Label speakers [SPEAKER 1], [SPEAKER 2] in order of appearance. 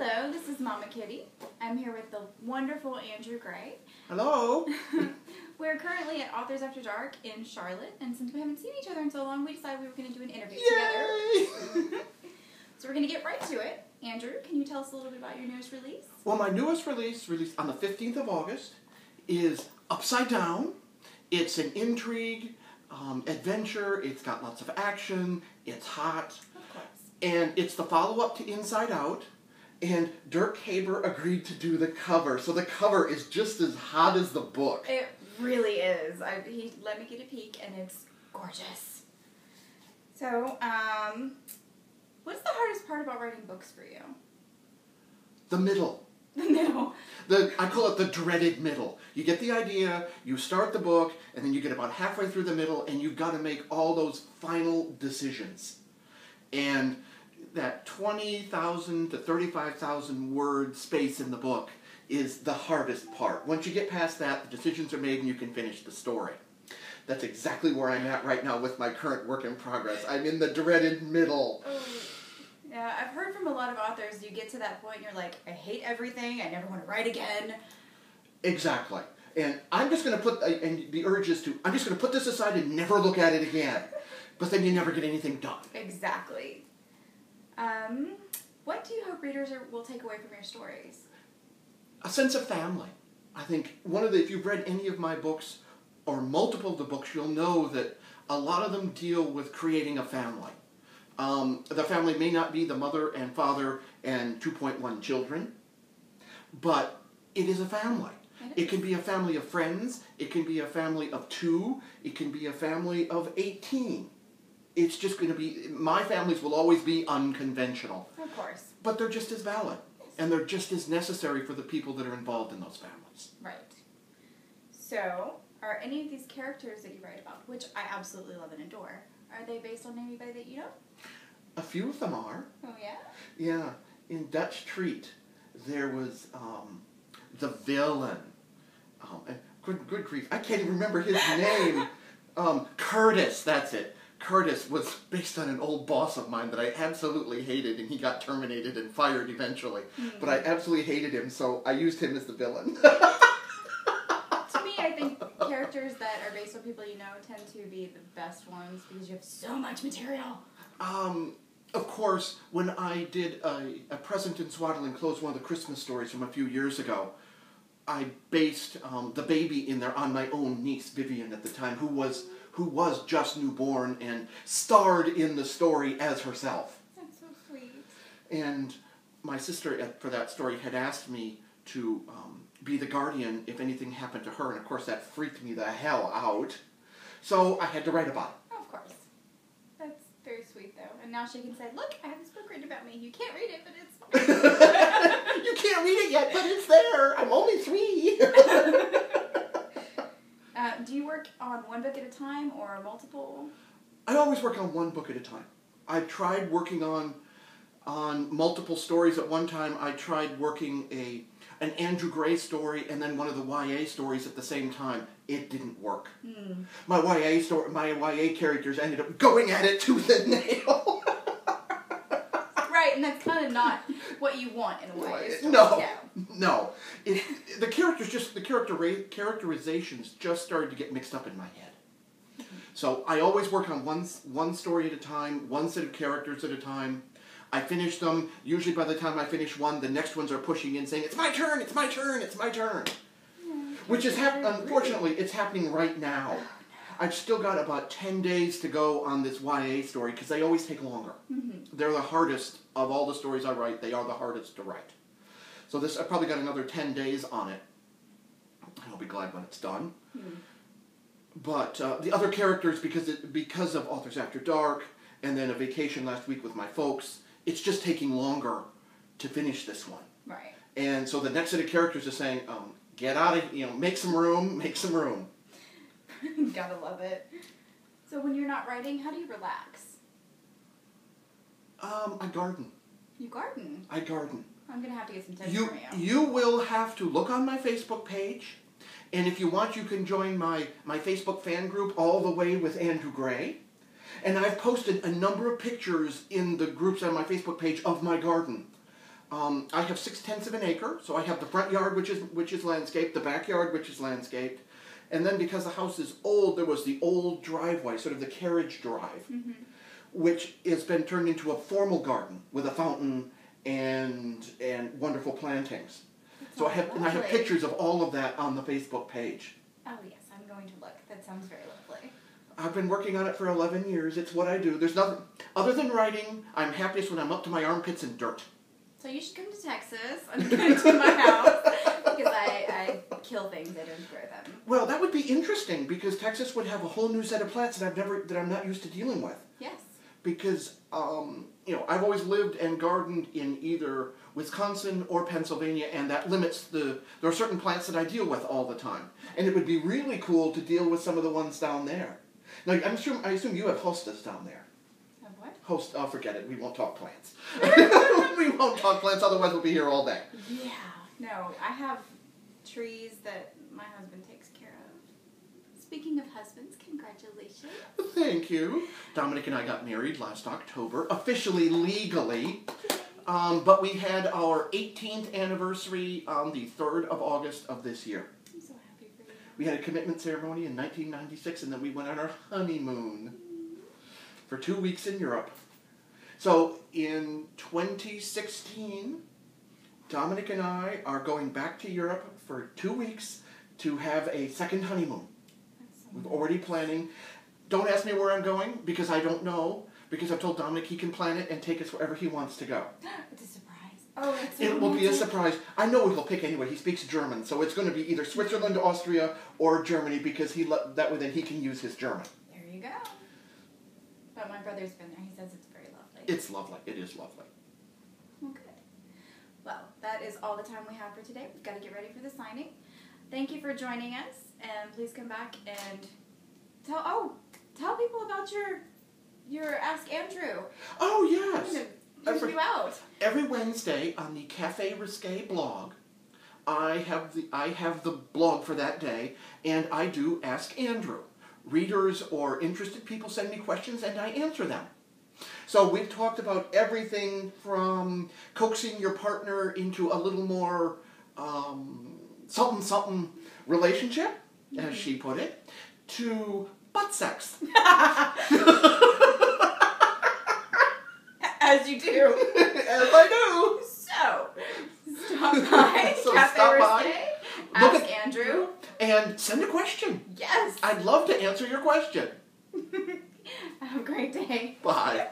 [SPEAKER 1] Hello, this is Mama Kitty. I'm here with the wonderful Andrew Gray.
[SPEAKER 2] Hello.
[SPEAKER 1] We're currently at Authors After Dark in Charlotte, and since we haven't seen each other in so long, we decided we were going to do an interview together. So we're going to get right to it. Andrew, can you tell us a little bit about your newest release?
[SPEAKER 2] Well, my newest release, released on the 15th of August, is Upside Down. It's an intrigue, adventure. It's got lots of action. It's hot.
[SPEAKER 1] Of course.
[SPEAKER 2] And it's the follow-up to Inside Out. And Dirk Haber agreed to do the cover. So the cover is just as hot as the book.
[SPEAKER 1] It really is. He let me get a peek, and it's gorgeous. So, what's the hardest part about writing books for you?
[SPEAKER 2] The middle.
[SPEAKER 1] The middle.
[SPEAKER 2] I call it the dreaded middle. You get the idea, you start the book, and then you get about halfway through the middle, and you've got to make all those final decisions. And that 20,000 to 35,000 word space in the book is the hardest part. Once you get past that, the decisions are made and you can finish the story. That's exactly where I'm at right now with my current work in progress. I'm in the dreaded middle.
[SPEAKER 1] Oh. Yeah, I've heard from a lot of authors, you get to that point and you're like, I hate everything, I never want to write again.
[SPEAKER 2] Exactly. And I'm just going to put, and the urge is to, I'm just going to put this aside and never look at it again. But then you never get anything done.
[SPEAKER 1] Exactly. What do you hope readers will take away from your stories?
[SPEAKER 2] A sense of family. I think if you've read any of my books, or multiple of the books, you'll know that a lot of them deal with creating a family. The family may not be the mother and father and 2.1 children, but it is a family. It can be a family of friends, it can be a family of 2, it can be a family of 18. It's just going to be, my families will always be unconventional.
[SPEAKER 1] Of course.
[SPEAKER 2] But they're just as valid, and they're just as necessary for the people that are involved in those families.
[SPEAKER 1] Right. So, are any of these characters that you write about, which I absolutely love and adore, are they based on anybody that you know?
[SPEAKER 2] A few of them are.
[SPEAKER 1] Oh, yeah?
[SPEAKER 2] Yeah. In Dutch Treat, there was the villain. And good grief, I can't even remember his name. Curtis, that's it. Curtis was based on an old boss of mine that I absolutely hated, and he got terminated and fired eventually. Mm-hmm. But I absolutely hated him, so I used him as the villain.
[SPEAKER 1] To me, I think characters that are based on people you know tend to be the best ones because you have so much material.
[SPEAKER 2] Of course, when I did a Present in Swaddling Clothes, one of the Christmas stories from a few years ago, I based the baby in there on my own niece, Vivian, at the time, who was just newborn and starred in the story as herself.
[SPEAKER 1] That's so sweet.
[SPEAKER 2] And my sister, for that story, had asked me to be the guardian if anything happened to her, and of course that freaked me the hell out. So I had to write about it.
[SPEAKER 1] Of course. That's very sweet, though. And now she can say, look, I have this book written about me. You can't read it, but it's fine.
[SPEAKER 2] You can't read it yet, but it's there. I'm only 3.
[SPEAKER 1] Do you work on one book at a time or multiple?
[SPEAKER 2] I always work on one book at a time. I've tried working on multiple stories at one time. I tried working an Andrew Gray story and then one of the YA stories at the same time. It didn't work. Mm. My YA characters ended up going at it tooth and nail.
[SPEAKER 1] Right, and that's kind of not what you want in a YA story.
[SPEAKER 2] No,
[SPEAKER 1] yeah.
[SPEAKER 2] No. The characterizations just started to get mixed up in my head. Mm-hmm. So I always work on one story at a time, one set of characters at a time. I finish them. Usually by the time I finish one, the next ones are pushing in saying, it's my turn, it's my turn, it's my turn. Which is, unfortunately, it's happening right now. I've still got about 10 days to go on this YA story because they always take longer. Mm-hmm. They're the hardest of all the stories I write. They are the hardest to write. So I've probably got another 10 days on it. I'll be glad when it's done. Mm-hmm. But the other characters, because of Authors After Dark, and then a vacation last week with my folks, it's just taking longer to finish this one.
[SPEAKER 1] Right.
[SPEAKER 2] And so the next set of characters are saying, get out of, make some room, make some room.
[SPEAKER 1] Gotta love it. So when you're not writing, how do you relax?
[SPEAKER 2] I garden.
[SPEAKER 1] You garden?
[SPEAKER 2] I garden.
[SPEAKER 1] I'm gonna have to get some tips from you.
[SPEAKER 2] You will have to look on my Facebook page, and if you want, you can join my Facebook fan group, All the Way with Andrew Gray. And I've posted a number of pictures in the groups on my Facebook page of my garden. I have 6/10 of an acre, so I have the front yard, which is landscaped, the backyard, which is landscaped, and then because the house is old, there was the old driveway, sort of the carriage drive, which has been turned into a formal garden with a fountain and wonderful plantings. So I have pictures of all of that on the Facebook page.
[SPEAKER 1] Oh yes, I'm going to look. That sounds very lovely.
[SPEAKER 2] I've been working on it for 11 years. It's what I do. There's nothing other than writing. I'm happiest when I'm up to my armpits in dirt.
[SPEAKER 1] So you should come to Texas and come to my house because I kill things. I don't grow them.
[SPEAKER 2] Well, that would be interesting because Texas would have a whole new set of plants that I'm not used to dealing with.
[SPEAKER 1] Yes.
[SPEAKER 2] Because I've always lived and gardened in either Wisconsin or Pennsylvania, and that limits there are certain plants that I deal with all the time, and it would be really cool to deal with some of the ones down there. Now, I assume you have hostas down there.
[SPEAKER 1] What?
[SPEAKER 2] Oh, forget it. We won't talk plants. We won't talk plants, otherwise we'll be here all day.
[SPEAKER 1] Yeah. No, I have trees that my husband takes care of. Speaking of husbands, congratulations.
[SPEAKER 2] Thank you. Dominic and I got married last October, officially, legally. But we had our 18th anniversary on the 3rd of August of this year.
[SPEAKER 1] I'm so happy for you.
[SPEAKER 2] We had a commitment ceremony in 1996, and then we went on our honeymoon for 2 weeks in Europe. So in 2016, Dominic and I are going back to Europe for 2 weeks to have a second honeymoon. We're already planning. Don't ask me where I'm going, because I don't know, because I've told Dominic he can plan it and take us wherever he wants to go.
[SPEAKER 1] It's a surprise. Oh, it's so
[SPEAKER 2] It will be a surprise. I know he'll pick anyway. He speaks German, so it's going to be either Switzerland, Austria, or Germany, because that way then he can use his German.
[SPEAKER 1] There you go. But my brother's been there. He says it's very lovely.
[SPEAKER 2] It's lovely. It is lovely.
[SPEAKER 1] Okay. Well, that is all the time we have for today. We've got to get ready for the signing. Thank you for joining us, and please come back and tell people about your Ask Andrew.
[SPEAKER 2] Oh, yes.
[SPEAKER 1] I'm going to you out.
[SPEAKER 2] Every Wednesday on the Cafe Risque blog, I have the blog for that day, and I do Ask Andrew. Readers or interested people send me questions, and I answer them. So we've talked about everything from coaxing your partner into a little more something relationship, as she put it, to butt sex.
[SPEAKER 3] As you do.
[SPEAKER 2] As I do.
[SPEAKER 3] So, stop by
[SPEAKER 2] So
[SPEAKER 3] Cafe
[SPEAKER 2] stop by.
[SPEAKER 3] Risque,
[SPEAKER 2] Look
[SPEAKER 3] ask
[SPEAKER 2] at-
[SPEAKER 3] Andrew.
[SPEAKER 2] And send a question.
[SPEAKER 3] Yes.
[SPEAKER 2] I'd love to answer your question.
[SPEAKER 3] Have a great day.
[SPEAKER 2] Bye.